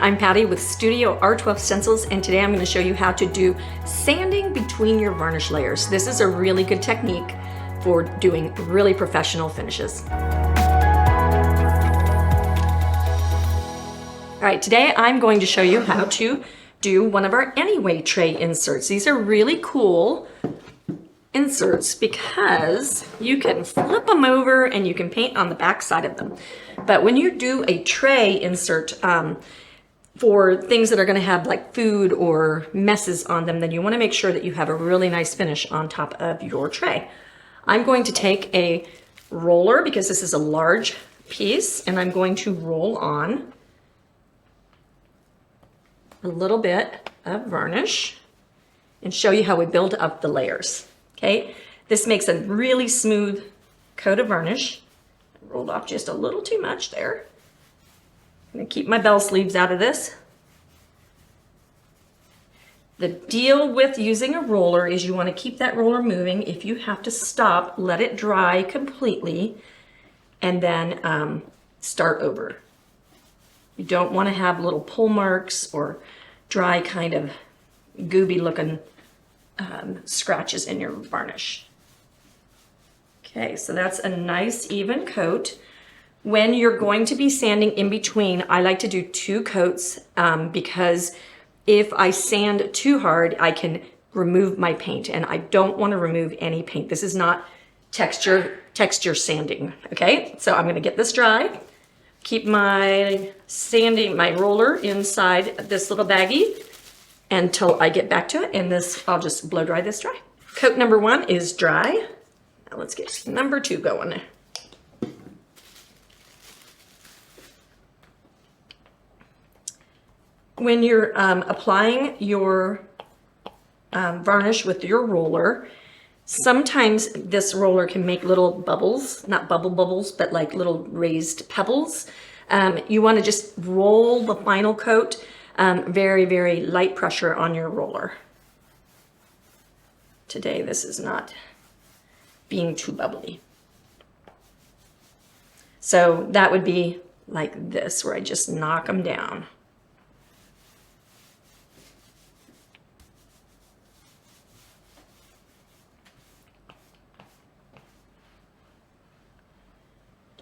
I'm Patty with StudioR12 Stencils, and today I'm going to show you how to do sanding between your varnish layers. This is a really good technique for doing really professional finishes. All right, today I'm going to show you how to do one of our Anyway tray inserts. These are really cool inserts because you can flip them over and you can paint on the back side of them. But when you do a tray insert for things that are going to have like food or messes on them, then you want to make sure that you have a really nice finish on top of your tray. I'm going to take a roller because this is a large piece, and I'm going to roll on a little bit of varnish and show you how we build up the layers. Okay, this makes a really smooth coat of varnish. I rolled off just a little too much there. I'm going to keep my bell sleeves out of this. The deal with using a roller is you want to keep that roller moving. If you have to stop, let it dry completely and then start over. You don't want to have little pull marks or dry kind of gooby looking scratches in your varnish. Okay, so that's a nice even coat. When you're going to be sanding in between, I like to do 2 coats because if I sand too hard, I can remove my paint, and I don't want to remove any paint. This is not texture sanding. Okay, so I'm going to get this dry. Keep my roller inside this little baggie until I get back to it, and this, I'll just blow dry this dry. Coat number 1 is dry. Now let's get number 2 going. When you're applying your varnish with your roller, sometimes this roller can make little bubbles, not bubbles, but like little raised pebbles. You want to just roll the final coat, very, very light pressure on your roller. Today, this is not being too bubbly. So that would be like this, where I just knock them down.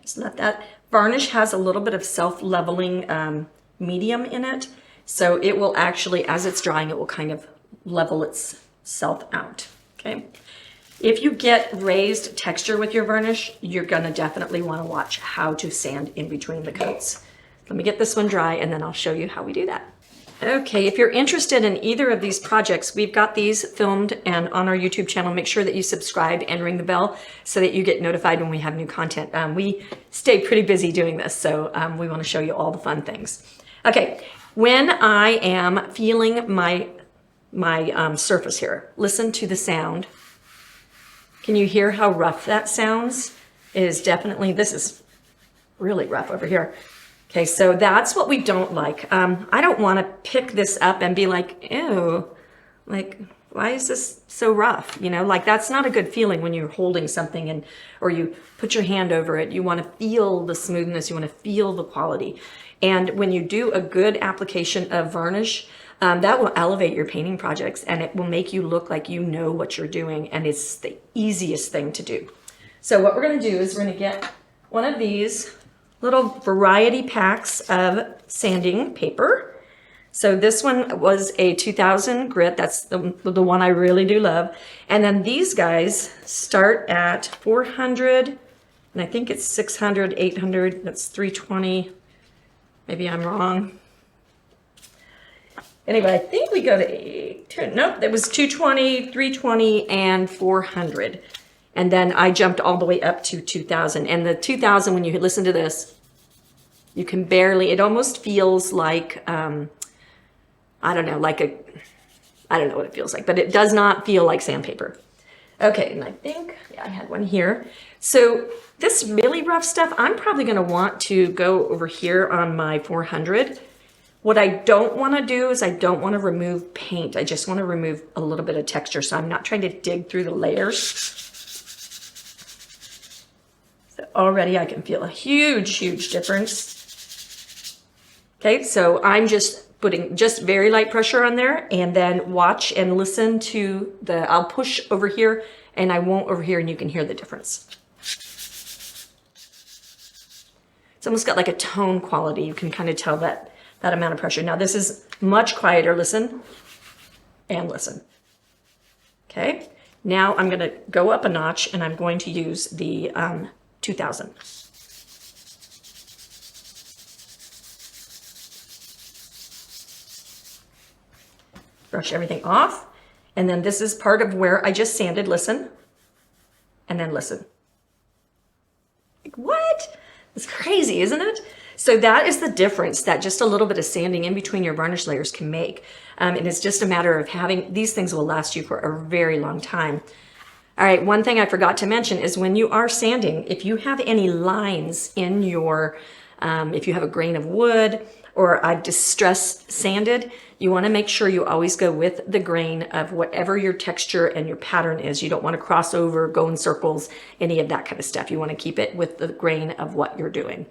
Just let that varnish has a little bit of self-leveling medium in it, so it will actually, as it's drying, it will kind of level itself out. Okay, if you get raised texture with your varnish, you're gonna definitely want to watch how to sand in between the coats. Let me get this one dry and then I'll show you how we do that. Okay, if you're interested in either of these projects, we've got these filmed and on our YouTube channel. Make sure that you subscribe and ring the bell so that you get notified when we have new content. We stay pretty busy doing this, so we want to show you all the fun things. Okay, when I am feeling my surface here, listen to the sound. Can you hear how rough that sounds? It is definitely, this is really rough over here. Okay, so that's what we don't like. I don't want to pick this up and be like, ew, like, why is this so rough? You know, like that's not a good feeling when you're holding something and or you put your hand over it. You want to feel the smoothness, you want to feel the quality. And when you do a good application of varnish, that will elevate your painting projects and it will make you look like you know what you're doing, and it's the easiest thing to do. So what we're going to do is we're going to get one of these little variety packs of sanding paper. So this one was a 2000 grit. That's the one I really do love. And then these guys start at 400, and I think it's 600, 800, that's 320. Maybe I'm wrong. Anyway, I think we go to nope, it was 220, 320, and 400. And then I jumped all the way up to 2000. And the 2000, when you listen to this, you can barely, it almost feels like, I don't know, I don't know what it feels like, but it does not feel like sandpaper. Okay, and I think, yeah, I had one here. So this really rough stuff, I'm probably gonna want to go over here on my 400. What I don't wanna do is I don't wanna remove paint. I just wanna remove a little bit of texture, so I'm not trying to dig through the layers. So already I can feel a huge, huge difference. Okay, so I'm just putting just very light pressure on there, and then watch and listen to I'll push over here and I won't over here, and you can hear the difference. It's almost got like a tone quality. You can kind of tell that amount of pressure. Now this is much quieter. Listen and listen. Okay, now I'm gonna go up a notch and I'm going to use the 2000. Brush everything off. And then this is part of where I just sanded. Listen. And then listen. Like, what? It's crazy, isn't it? So that is the difference that just a little bit of sanding in between your varnish layers can make. And it's just a matter of having, these things will last you for a very long time. All right, one thing I forgot to mention is when you are sanding, if you have any lines in your, if you have a grain of wood or I've distress sanded, you want to make sure you always go with the grain of whatever your texture and your pattern is. You don't want to cross over, go in circles, any of that kind of stuff. You want to keep it with the grain of what you're doing.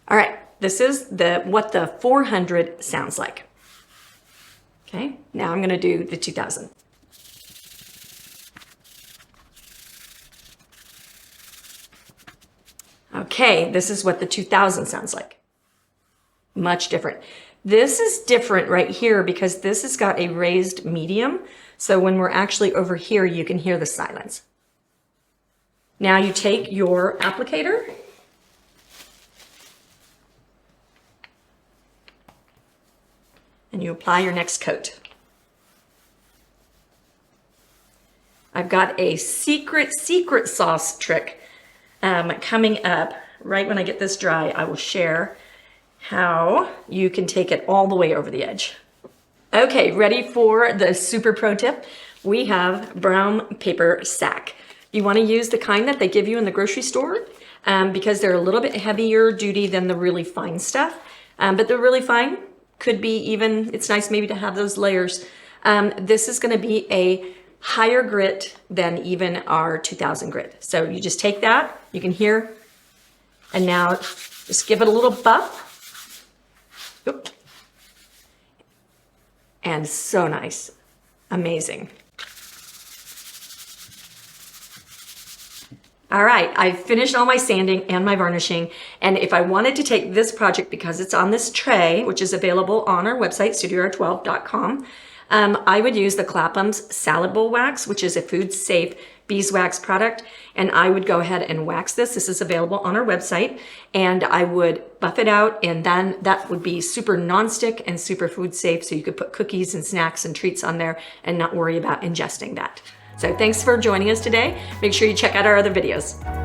All right, this is what the 400 sounds like. Okay, now I'm going to do the 2000. Okay, this is what the 2000 sounds like. Much different. This is different right here because this has got a raised medium. So when we're actually over here, you can hear the silence. Now you take your applicator and you apply your next coat. I've got a secret sauce trick coming up. Right when I get this dry, I will share how you can take it all the way over the edge. Okay, ready for the super pro tip? We have brown paper sack. You want to use the kind that they give you in the grocery store because they're a little bit heavier duty than the really fine stuff. But the really fine could be even, it's nice maybe to have those layers. This is going to be a higher grit than even our 2000 grit. So you just take that, you can hear, and now just give it a little buff. Oop. And so nice. Amazing. All right, I've finished all my sanding and my varnishing. And if I wanted to take this project, because it's on this tray, which is available on our website, StudioR12.com, I would use the Clapham's Salad Bowl Wax, which is a food-safe beeswax product. And I would go ahead and wax this. This is available on our website. And I would buff it out, and then that would be super nonstick and super food-safe. So you could put cookies and snacks and treats on there and not worry about ingesting that. So thanks for joining us today. Make sure you check out our other videos.